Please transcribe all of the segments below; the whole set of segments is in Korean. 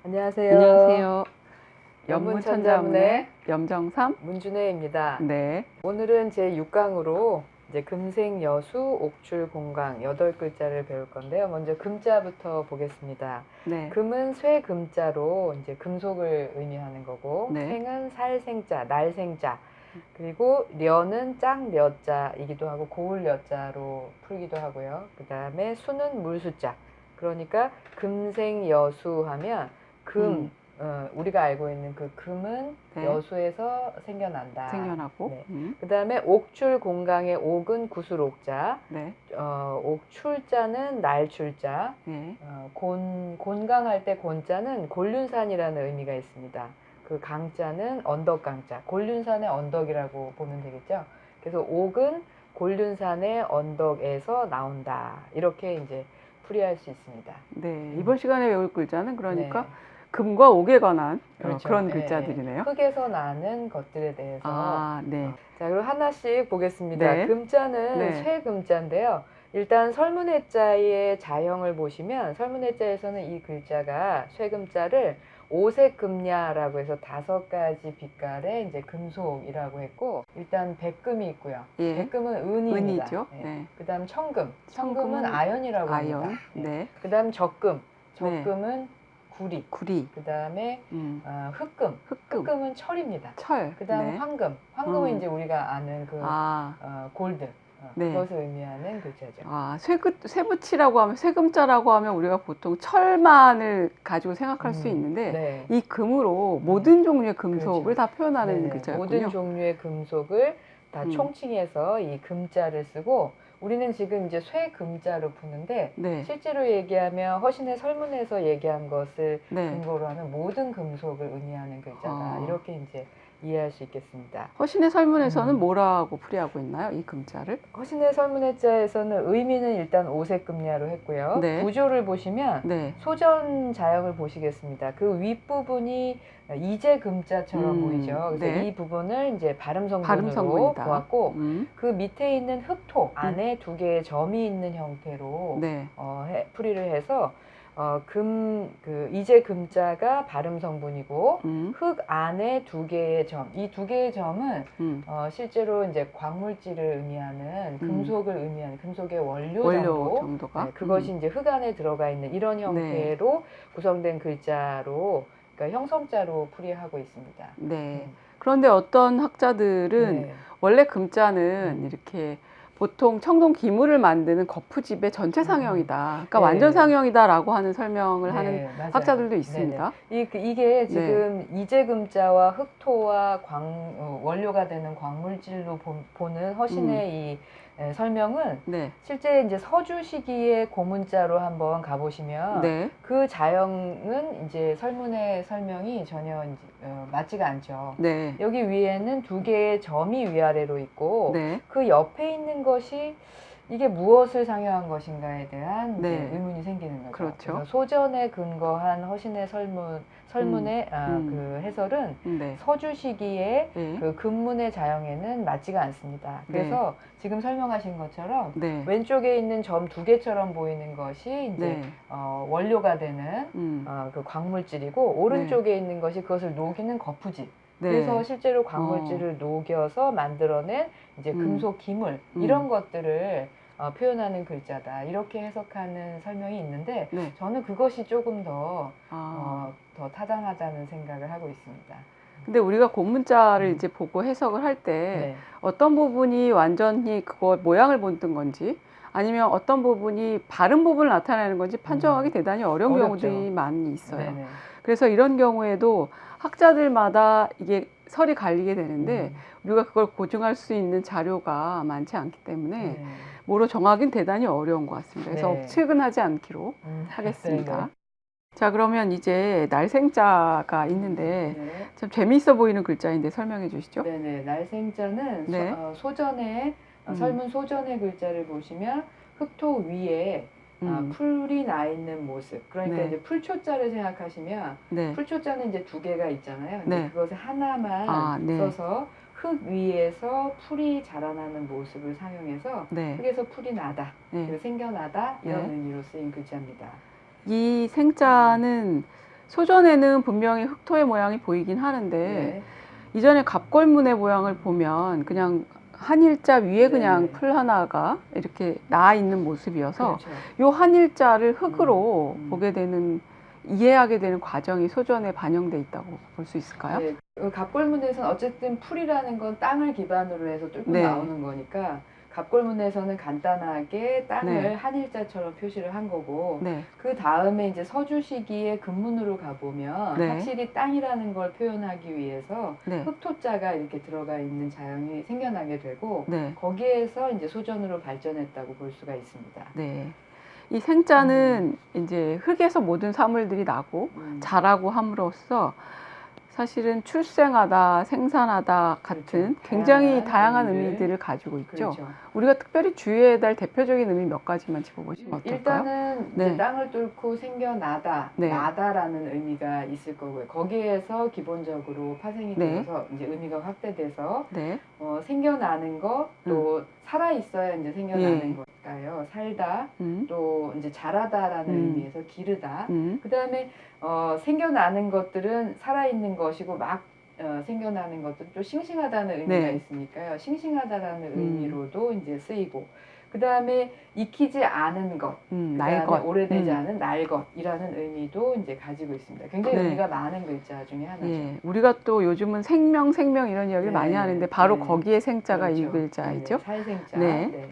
안녕하세요. 안녕하세요. 연문천자문의 염정삼. 문준혜입니다. 네. 오늘은 제 6강으로 이제 금생여수 옥출공강 8글자를 배울 건데요. 먼저 금자부터 보겠습니다. 네. 금은 쇠금자로 이제 금속을 의미하는 거고, 네. 생은 살생자, 날생자, 그리고 려는 짝려자이기도 하고 고을려자로 풀기도 하고요. 그 다음에 수는 물수자. 그러니까 금생여수 하면 금, 우리가 알고 있는 그 금은 네. 여수에서 생겨난다. 생겨나고. 네. 그 다음에 옥출공강의 옥은 구슬옥자, 네. 옥출자는 날출자, 네. 곤강할 때 곤자는 곤륜산이라는 의미가 있습니다. 그 강자는 언덕강자, 곤륜산의 언덕이라고 보면 되겠죠. 그래서 옥은 곤륜산의 언덕에서 나온다. 이렇게 이제 풀이할 수 있습니다. 네. 이번 시간에 배울 글자는 그러니까 네. 금과 옥에 관한 그렇죠. 그런 네, 글자들이네요. 흙에서 나는 것들에 대해서. 네. 자, 그럼 하나씩 보겠습니다. 네. 금자는 네. 쇠금자인데요. 일단 설문해자의 자형을 보시면 설문해자에서는 이 글자가 쇠금자를 오색금야라고 해서 5가지 빛깔의 이제 금속이라고 했고, 일단 백금이 있고요. 예. 백금은 은입니다. 은이죠. 네. 네. 그다음 청금. 청금은 청금은 아연이라고 아연. 합니다. 네. 그다음 적금. 적금은 구리. 구리. 그다음에 흑금. 흑금. 흑금은 철입니다. 철. 그다음 네. 황금. 황금은 이제 우리가 아는 그 골드. 네. 그것을 의미하는 글자죠. 쇠붙이라고 하면 쇠금자라고 하면 우리가 보통 철만을 가지고 생각할 수 있는데 네. 이 금으로 모든 종류의 금속을 그렇죠. 다 표현하는 네네. 글자였군요. 모든 종류의 금속을 다 총칭해서 이 금자를 쓰고, 우리는 지금 이제 쇠금자로 푸는데 네. 실제로 얘기하면 허신의 설문에서 얘기한 것을 네. 근거로 하는 모든 금속을 의미하는 글자다. 이렇게 이제 이해할 수 있겠습니다. 허신의 설문에서는 뭐라고 풀이하고 있나요? 이 금자를? 허신의 설문해자에서는 의미는 일단 오색금야로 했고요. 네. 구조를 보시면 네. 소전 자형을 보시겠습니다. 그 윗부분이 이제금자처럼 보이죠. 그래서 네. 이 부분을 이제 발음성분으로 발음성분이다. 보았고, 그 밑에 있는 흑토 안에 2개의 점이 있는 형태로 네. 풀이를 해서 이제금자가 발음 성분이고, 흙 안에 2개의 점, 이 2개의 점은 실제로 이제 광물질을 의미하는 금속을 의미하는 금속의 원료 정도가 네, 그것이 이제 흙 안에 들어가 있는 이런 형태로 구성된 글자로, 그러니까 형성자로 풀이하고 있습니다. 네. 그런데 어떤 학자들은 원래 금자는 이렇게 보통 청동 기물을 만드는 거푸집의 전체 상형이다. 그러니까 완전 상형이다라고 하는 설명을 하는 맞아요. 학자들도 있습니다. 이게 지금 이제금자와 흑토와 원료가 되는 광물질로 보는 허신의 이 설명은 실제 이제 서주 시기의 고문자로 한번 가보시면 그 자형은 이제 설문의 설명이 전혀 맞지가 않죠. 여기 위에는 2개의 점이 위아래로 있고 그 옆에 있는 것이 이게 무엇을 상징한 것인가에 대한 이제 의문이 생기는 거죠. 그렇죠. 그래서 소전에 근거한 허신의 설문의 그 해설은 서주 시기의 그 금문의 자형에는 맞지가 않습니다. 그래서 지금 설명하신 것처럼 왼쪽에 있는 점 2개처럼 보이는 것이 이제 원료가 되는 그 광물질이고, 오른쪽에 있는 것이 그것을 녹이는 거푸집. 그래서 실제로 광물질을 녹여서 만들어낸 이제 금속 기물, 이런 것들을 표현하는 글자다. 이렇게 해석하는 설명이 있는데 저는 그것이 조금 더 타당하다는 생각을 하고 있습니다. 근데 우리가 고문자를 이제 보고 해석을 할 때 어떤 부분이 완전히 그거 모양을 본뜬 건지, 아니면 어떤 부분이 발음 부분을 나타내는 건지 판정하기 대단히 어려운 경우들이 많이 있어요. 그래서 이런 경우에도 학자들마다 이게 설이 갈리게 되는데 우리가 그걸 고증할 수 있는 자료가 많지 않기 때문에 뭐로 정하기는 대단히 어려운 것 같습니다. 그래서 억측은하지 않기로 하겠습니다. 자, 그러면 이제 날생자가 있는데 참 재미있어 보이는 글자인데 설명해 주시죠. 날생자는 소전에 설문 소전의 글자를 보시면 흑토 위에 풀이 나 있는 모습. 그러니까 이제 풀초자를 생각하시면 풀초자는 이제 2개가 있잖아요. 근데 그것을 하나만 써서 흙 위에서 풀이 자라나는 모습을 상용해서 네. 흙에서 풀이 나다, 네. 그리고 생겨나다 이런 네. 의미로 쓰인 글자입니다. 이 생자는 소전에는 분명히 흑토의 모양이 보이긴 하는데 네. 이전에 갑골문의 모양을 보면 그냥 한일자 위에 그냥 네. 풀 하나가 이렇게 나와 있는 모습이어서 그렇죠. 요 한일자를 흙으로 보게 되는, 이해하게 되는 과정이 소전에 반영돼 있다고 볼 수 있을까요? 네. 갑골문에서는 어쨌든 풀이라는 건 땅을 기반으로 해서 뚫고 네. 나오는 거니까 갑골문에서는 간단하게 땅을 네. 한일자처럼 표시를 한 거고, 네. 그 다음에 이제 서주 시기의 금문으로 가보면 네. 확실히 땅이라는 걸 표현하기 위해서 네. 흑토자가 이렇게 들어가 있는 자연이 생겨나게 되고, 네. 거기에서 이제 소전으로 발전했다고 볼 수가 있습니다. 네. 이 생자는 이제 흙에서 모든 사물들이 나고 자라고 함으로써 사실은 출생하다, 생산하다 같은 그렇죠. 굉장히 다양한 의미를. 의미들을 가지고 있죠. 그렇죠. 우리가 특별히 주의해야 될 대표적인 의미 몇 가지만 짚어보시면 어떨까요? 일단은 네. 이제 땅을 뚫고 생겨나다, 네. 나다라는 의미가 있을 거고요. 거기에서 기본적으로 파생이 네. 되어서 이제 의미가 확대돼서 네. 생겨나는 것, 또 살아 있어야 이제 생겨나는 예. 거니까요. 살다, 또 이제 자라다라는 의미에서 기르다. 그 다음에 생겨나는 것들은 살아있는 것이고 막 생겨나는 것들은 좀 싱싱하다는 의미가 네. 있으니까요. 싱싱하다라는 의미로도 이제 쓰이고, 그 다음에 익히지 않은 것, 그 다음에 날것, 오래되지 않은 날것이라는 의미도 이제 가지고 있습니다. 굉장히 네. 의미가 많은 글자 중에 하나죠. 예. 우리가 또 요즘은 생명 이런 이야기를 네. 많이 하는데 바로 네. 거기에 생자가 이 그렇죠. 글자이죠. 네, 살생자. 네. 네.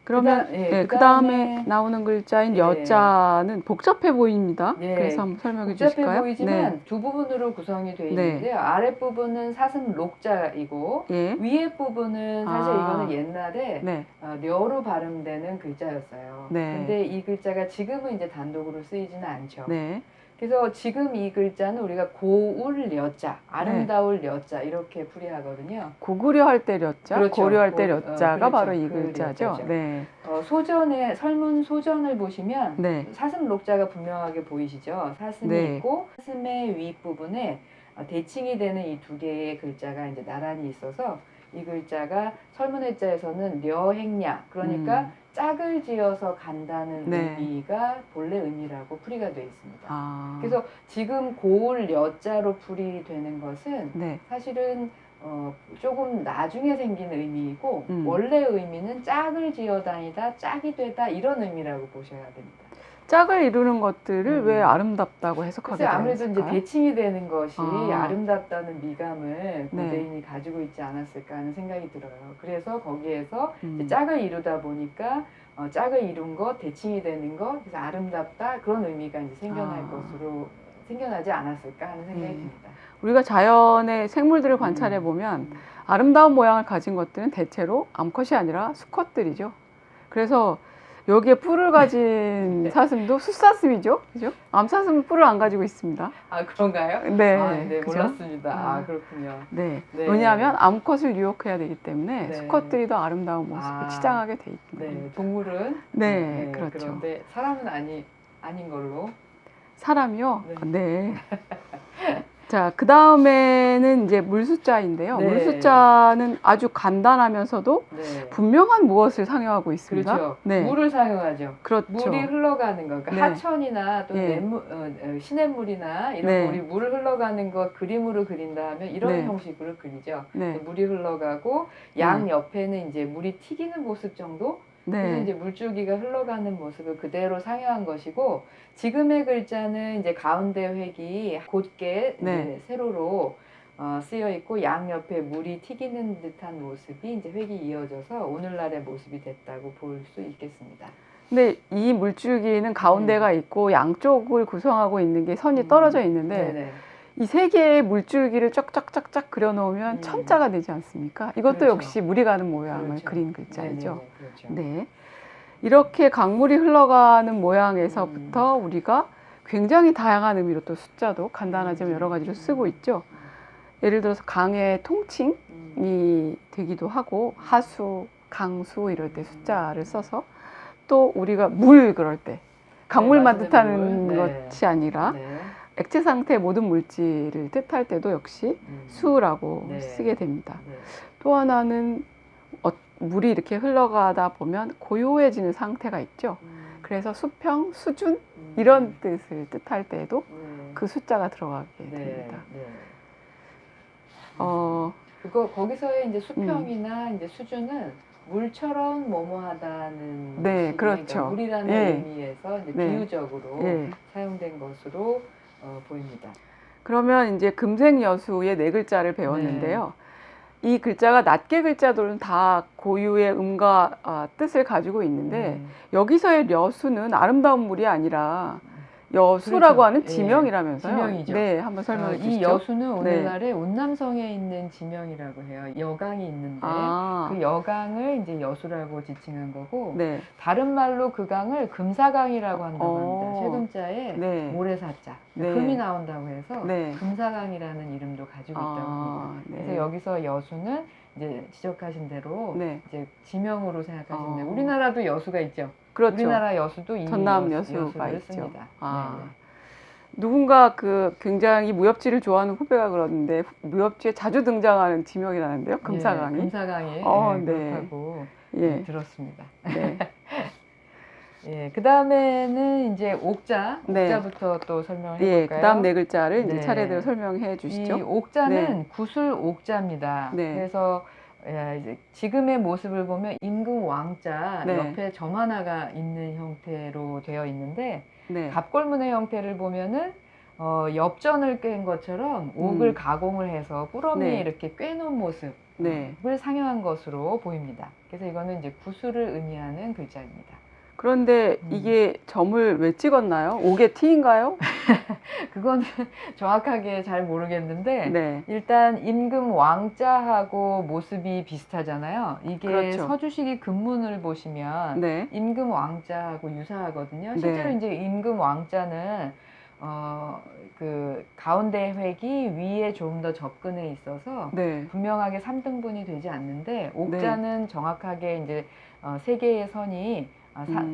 그러면 그 다음에 나오는 글자인 여자는 복잡해 보입니다. 네. 그래서 한번 설명해 복잡해 주실까요? 보이지만 네. 두 부분으로 구성이 되어 네. 있는데요. 아랫부분은 사슴 록자이고 예. 위에 부분은 사실 이거는 옛날에 네. 려로 발음되는 글자였어요. 네. 근데 이 글자가 지금은 이제 단독으로 쓰이지는 않죠. 네. 그래서 지금 이 글자는 우리가 고울 여자, 아름다울 여자 이렇게 풀이하거든요. 고구려 할 때 려자, 그렇죠. 고려 할 때 려자가 그렇죠. 바로 이 그 글자죠. 려자죠. 네. 소전에 설문 소전을 보시면 네. 사슴 록자가 분명하게 보이시죠. 사슴이 네. 있고 사슴의 윗부분에 대칭이 되는 이 두 개의 글자가 이제 나란히 있어서 이 글자가 설문해자에서는 려행냐, 그러니까 짝을 지어서 간다는 네. 의미가 본래 의미라고 풀이가 되어 있습니다. 아. 그래서 지금 고울 여자로 풀이되는 것은 네. 사실은 조금 나중에 생긴 의미이고 원래 의미는 짝을 지어 다니다 짝이 되다 이런 의미라고 보셔야 됩니다. 짝을 이루는 것들을 왜 아름답다고 해석하게 글쎄, 아무래도 되었을까요? 이제 대칭이 되는 것이 아름답다는 미감을 고대인이 가지고 있지 않았을까 하는 생각이 들어요. 그래서 거기에서 이제 짝을 이루다 보니까 짝을 이룬 것, 대칭이 되는 것, 그래서 아름답다 그런 의미가 이제 생겨나지 않았을까 하는 생각이 듭니다. 우리가 자연의 생물들을 관찰해 보면 아름다운 모양을 가진 것들은 대체로 암컷이 아니라 수컷들이죠. 그래서 여기에 뿔을 가진 사슴도 숫사슴이죠. 그죠? 암사슴은 뿔을 안 가지고 있습니다. 아, 그런가요? 네. 네, 그죠? 몰랐습니다. 아, 그렇군요. 네. 네. 왜냐하면 암컷을 유혹해야 되기 때문에 네. 수컷들이 더 아름다운 모습을 치장하게 돼 있는 거예요. 네, 동물은 네, 그렇죠. 그런데 사람은 아닌 걸로. 사람이요? 네. 자, 그 다음에는 이제 물숫자인데요. 네. 물숫자는 아주 간단하면서도 네. 분명한 무엇을 상징하고 있습니다. 그렇죠. 네. 물을 사용하죠. 그렇죠. 물이 흘러가는 거. 그러니까 네. 하천이나 또 네. 시냇물이나 이런 네. 물이 물 흘러가는 거 그림으로 그린다 하면 이런 네. 형식으로 그리죠. 네. 물이 흘러가고 양 옆에는 이제 물이 튀기는 모습 정도. 그래서 네. 이제 물줄기가 흘러가는 모습을 그대로 상영한 것이고, 지금의 글자는 이제 가운데 획이 곧게 네. 이제 세로로 쓰여 있고 양 옆에 물이 튀기는 듯한 모습이 이제 획이 이어져서 오늘날의 모습이 됐다고 볼 수 있겠습니다. 근데 이 물줄기는 가운데가 있고 양쪽을 구성하고 있는 게 선이 떨어져 있는데 네네. 이 세 개의 물줄기를 쫙쫙쫙쫙 그려놓으면 천자가 되지 않습니까? 이것도 그렇죠. 역시 물이 가는 모양을 그렇죠. 그린 글자이죠. 네네네, 그렇죠. 네. 이렇게 강물이 흘러가는 모양에서부터 우리가 굉장히 다양한 의미로 또 숫자도 간단하지만 여러 가지로 쓰고 있죠. 예를 들어서 강의 통칭이 되기도 하고 하수, 강수 이럴 때 숫자를 써서 또 우리가 물 그럴 때 강물만 네, 뜻하는 물. 네. 것이 아니라 네. 액체 상태의 모든 물질을 뜻할 때도 역시 수라고 네. 쓰게 됩니다. 네. 또 하나는 물이 이렇게 흘러가다 보면 고요해지는 상태가 있죠. 그래서 수평, 수준 이런 뜻을 뜻할 때에도 그 숫자가 들어가게 됩니다. 네. 어, 거기서의 이제 수평이나 이제 수준은 물처럼 뭐뭐하다는 네, 식의, 그렇죠. 그러니까 물이라는 예. 의미에서 이제 네. 비유적으로 예. 사용된 것으로 보입니다. 그러면 이제 금생여수의 네 글자를 배웠는데요. 이 글자가 낱개 글자들은 다 고유의 음과 뜻을 가지고 있는데 여기서의 려수는 아름다운 물이 아니라 여수라고 그렇죠. 하는 예. 지명이라면서요. 지명이죠. 네, 한번 설명해 주시죠. 이 여수는 네. 오늘날의 운남성에 있는 지명이라고 해요. 여강이 있는데 그 여강을 이제 여수라고 지칭한 거고 네. 다른 말로 그 강을 금사강이라고 한다고 합니다. 세금자에 네. 모래사자, 네. 금이 나온다고 해서 네. 금사강이라는 이름도 가지고 있다고 합니다. 네. 그래서 여기서 여수는 이제 지적하신 대로 네. 이제 지명으로 생각하시면 돼요. 우리나라도 여수가 있죠. 그렇죠. 우리나라 여수도 이 전남 여수를 여수가 있죠. 씁니다. 누군가 그 굉장히 무협지를 좋아하는 후배가 그러는데 무협지에 자주 등장하는 지명이라는데요. 금사강이. 예, 금사강이 네. 그렇다고 예. 들었습니다. 네. 예, 그 다음에는 이제 옥자부터 또 설명을 예, 해볼까요? 그 다음 네 글자를 이제 네. 차례대로 설명해 주시죠. 이 옥자는 네. 구술 옥자입니다. 네. 그래서 이제 지금의 모습을 보면 임금 왕자 네. 옆에 점 하나가 있는 형태로 되어 있는데 네. 갑골문의 형태를 보면은 엽전을 꿰인 것처럼 옥을 가공을 해서 꾸러미에 네. 이렇게 꿰놓은 모습을 네. 상영한 것으로 보입니다. 그래서 이거는 이제 구술을 의미하는 글자입니다. 그런데 이게 점을 왜 찍었나요? 옥의 티인가요? 그건 정확하게 잘 모르겠는데 네. 일단 임금 왕자하고 모습이 비슷하잖아요. 이게 그렇죠. 서주시기 금문을 보시면 네. 임금 왕자하고 유사하거든요. 네. 실제로 이제 임금 왕자는 그 가운데 획이 위에 좀 더 접근해 있어서 네. 분명하게 3등분이 되지 않는데 옥자는 정확하게 이제 세 개의 선이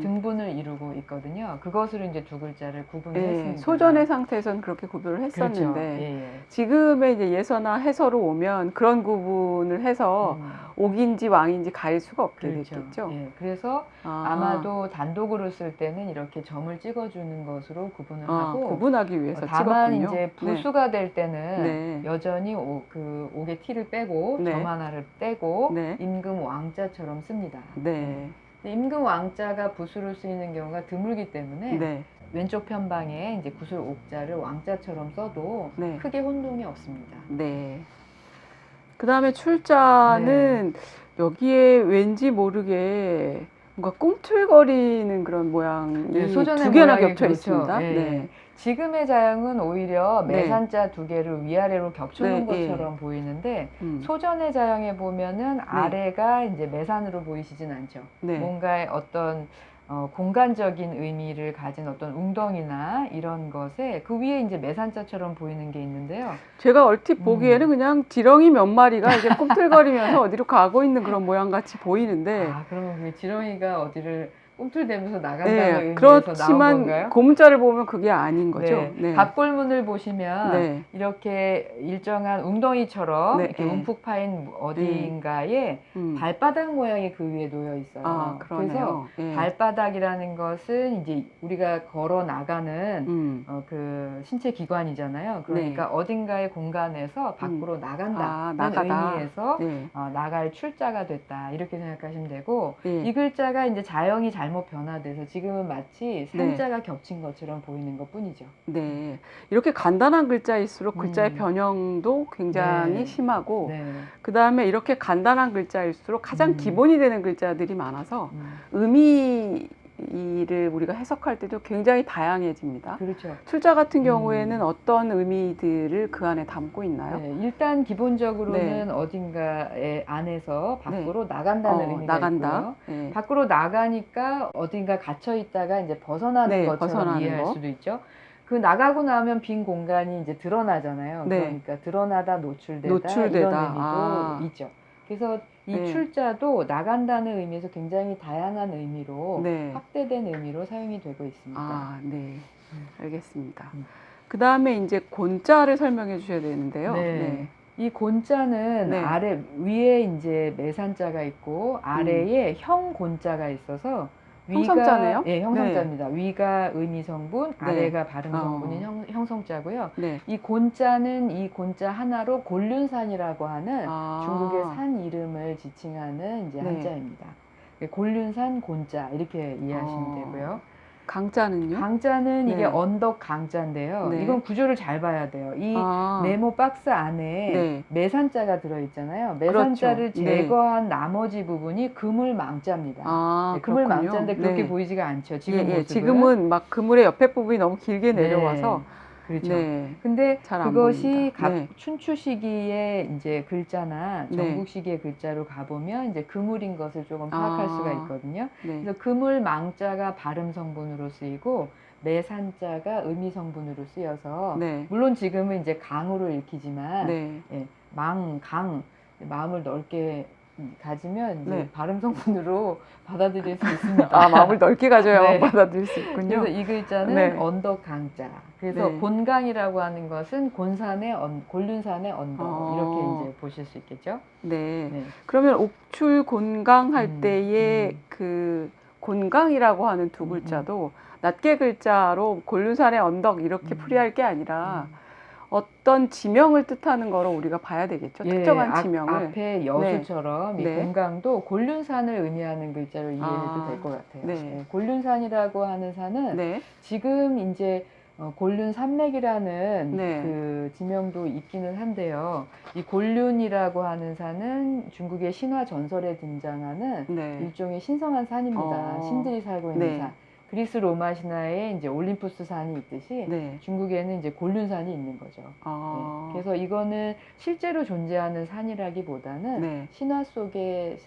등분을 이루고 있거든요. 그것으로 이제 두 글자를 구분을 했습니다. 소전의 상태에서는 그렇게 구별을 했었는데 그렇죠. 예. 지금의 이제 예서나 해서로 오면 그런 구분을 해서 옥인지 왕인지 가릴 수가 없게 그렇죠. 됐겠죠. 예. 그래서 아마도 단독으로 쓸 때는 이렇게 점을 찍어주는 것으로 구분을 하고 구분하기 위해서 다만 찍었군요. 이제 부수가 될 때는 네. 여전히 그 옥의 티를 빼고 네. 점 하나를 떼고 네. 임금 왕자처럼 씁니다. 네. 임금 왕자가 부수로 쓰이는 경우가 드물기 때문에 네. 왼쪽 편방에 이제 구술 옥자를 왕자처럼 써도 네. 크게 혼동이 없습니다. 네. 그 다음에 출자는 여기에 왠지 모르게 뭔가 꿈틀거리는 그런 모양이 소전의 두 개나 모양이 겹쳐 그렇죠. 있습니다. 예. 네. 지금의 자형은 오히려 네. 매산자 두 개를 위아래로 겹쳐놓은 네, 것처럼 보이는데 음. 소전의 자형에 보면은 아래가 이제 매산으로 보이시진 않죠. 네. 뭔가의 어떤 공간적인 의미를 가진 어떤 웅덩이나 이런 것에 그 위에 이제 매산자처럼 보이는 게 있는데요. 제가 얼핏 보기에는 그냥 지렁이 몇 마리가 이제 꿈틀거리면서 어디로 가고 있는 그런 모양 같이 보이는데. 그러면 그 지렁이가 어디를 꿈틀대면서 나간다는 네, 의미에서 나온 그렇지만 건가요? 고문자를 보면 그게 아닌 거죠. 네. 네. 갑골문을 보시면 네. 이렇게 일정한 웅덩이처럼 네, 이렇게 네. 움푹 파인 어디인가에 발바닥 모양이 그 위에 놓여 있어요. 그래서 네. 발바닥이라는 것은 이제 우리가 걸어 나가는 그 신체 기관이잖아요. 그러니까 네. 어딘가의 공간에서 밖으로 나간다는 나가다. 의미에서 네. 나갈 출자가 됐다 이렇게 생각하시면 되고 네. 이 글자가 이제 자형이 잘못 변화돼서 지금은 마치 산자가 겹친 것처럼 보이는 것뿐이죠. 네, 이렇게 간단한 글자일수록 글자의 변형도 굉장히 네. 심하고 네. 그 다음에 이렇게 간단한 글자일수록 가장 기본이 되는 글자들이 많아서 의미를 우리가 해석할 때도 굉장히 다양해집니다. 그렇죠. 출자 같은 경우에는 어떤 의미들을 그 안에 담고 있나요? 네, 일단 기본적으로는 네. 어딘가의 안에서 밖으로 나간다는 의미가 나간다. 있고요. 네. 밖으로 나가니까 어딘가 갇혀 있다가 이제 벗어나는 네, 것처럼 벗어나는 이해할 거. 수도 있죠. 그 나가고 나면 빈 공간이 이제 드러나잖아요. 네. 그러니까 드러나다 노출되다, 노출되다. 이런 의미도 있죠. 그래서 이 네. 출자도 나간다는 의미에서 굉장히 다양한 의미로 네. 확대된 의미로 사용이 되고 있습니다. 네. 알겠습니다. 그 다음에 이제 곤자를 설명해 주셔야 되는데요. 네. 이 곤자는 네. 아래 위에 이제 매산자가 있고 아래에 형곤자가 있어서 형성자네요? 예, 형성자입니다. 위가 의미 성분, 네. 아래가 발음 성분인 형성자고요. 네. 이 곤자는 이 곤자 하나로 곤륜산이라고 하는 중국의 산 이름을 지칭하는 이제 네. 한자입니다. 곤륜산 곤자 이렇게 이해하시면 되고요. 강자는요? 강자는 네. 이게 언덕 강자인데요. 네. 이건 구조를 잘 봐야 돼요. 이 네모 박스 안에 네. 매산자가 들어있잖아요. 매산자를 그렇죠. 제거한 나머지 부분이 그물망자입니다. 네, 그물망자인데 그렇게 네. 보이지가 않죠. 지금 예, 모습은. 지금은 막 그물의 옆에 부분이 너무 길게 내려와서 그렇죠. 네. 근데 잘안 그것이 보입니다. 네. 춘추 시기의 이제 글자나 전국 시기의 글자로 가보면 이제 그물인 것을 조금 파악할 수가 있거든요. 네. 그래서 그물 망자가 발음 성분으로 쓰이고 매산자가 의미 성분으로 쓰여서 네. 물론 지금은 이제 강으로 읽히지만 네. 예, 강 마음을 넓게 가지면 이제 네. 발음 성분으로 받아들일 수 있습니다. 마음을 넓게 가져야만 네. 받아들일 수 있군요. 그래서 이 글자는 네. 언덕 강자. 그래서 네. 곤강이라고 하는 것은 곤륜산의 언덕 이렇게 이제 보실 수 있겠죠. 네. 네. 그러면 옥출 곤강 할 때의 그 곤강이라고 하는 두 글자도 낱개 글자로 곤륜산의 언덕 이렇게 풀이할 게 아니라 어떤 지명을 뜻하는 거로 우리가 봐야 되겠죠. 예, 특정한 지명을. 앞에 여수처럼 이 네. 곤강도 곤륜산을 의미하는 글자로 이해해도 될 것 같아요. 네. 네, 곤륜산이라고 하는 산은 네. 지금 이제 곤륜산맥이라는 네. 그 지명도 있기는 한데요. 이 곤륜이라고 하는 산은 중국의 신화 전설에 등장하는 네. 일종의 신성한 산입니다. 신들이 살고 있는 네. 산. 그리스 로마 신화에 이제 올림푸스 산이 있듯이 네. 중국에는 이제 곤륜산이 있는 거죠. 네. 그래서 이거는 실제로 존재하는 산이라기보다는 네. 신화 속에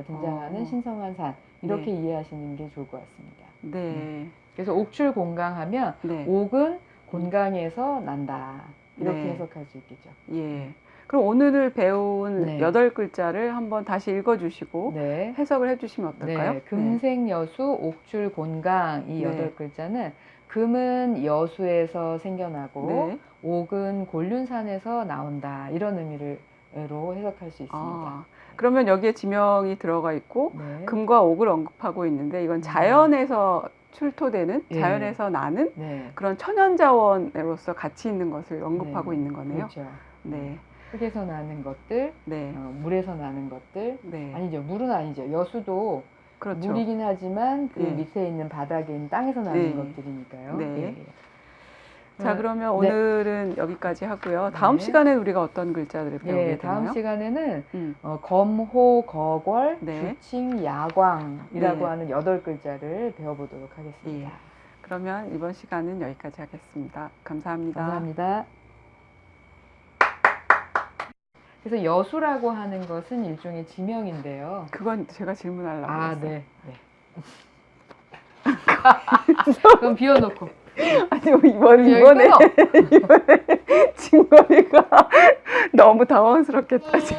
등장하는 신성한 산 이렇게 네. 이해하시는 게 좋을 것 같습니다. 네. 그래서 옥출 곤강하면 네. 옥은 곤강에서 난다 이렇게 네. 해석할 수 있겠죠. 예. 그럼 오늘 배운 네. 8글자를 한번 다시 읽어주시고 네. 해석을 해주시면 어떨까요? 네. 금생여수 옥출 곤강 이 네. 8글자는 금은 여수에서 생겨나고 네. 옥은 곤륜산에서 나온다 이런 의미로 해석할 수 있습니다. 그러면 여기에 지명이 들어가 있고 네. 금과 옥을 언급하고 있는데 이건 자연에서 출토되는 예. 자연에서 나는 네. 그런 천연자원으로서 가치 있는 것을 언급하고 있는 거네요. 그렇죠. 네. 흙에서 나는 것들, 네. 물에서 나는 것들, 네. 아니죠. 물은 아니죠. 여수도 그렇죠. 물이긴 하지만 그 예. 밑에 있는 바닥에 있는 땅에서 나는 네. 것들이니까요. 네. 예. 자, 그러면 네. 오늘은 여기까지 하고요. 다음 네. 시간에 우리가 어떤 글자들을 배우게 예, 되나요? 다음 시간에는 음. 검호, 거궐, 네. 주칭, 야광이라고 네. 하는 8글자를 배워보도록 하겠습니다. 예. 그러면 이번 시간은 여기까지 하겠습니다. 감사합니다. 감사합니다. 그래서 여수라고 하는 것은 일종의 지명인데요. 그건 제가 질문하려고 했어요. 네. 그럼 비워놓고. 아니, 이번에 진거리가 너무 당황스럽겠다. 감사지.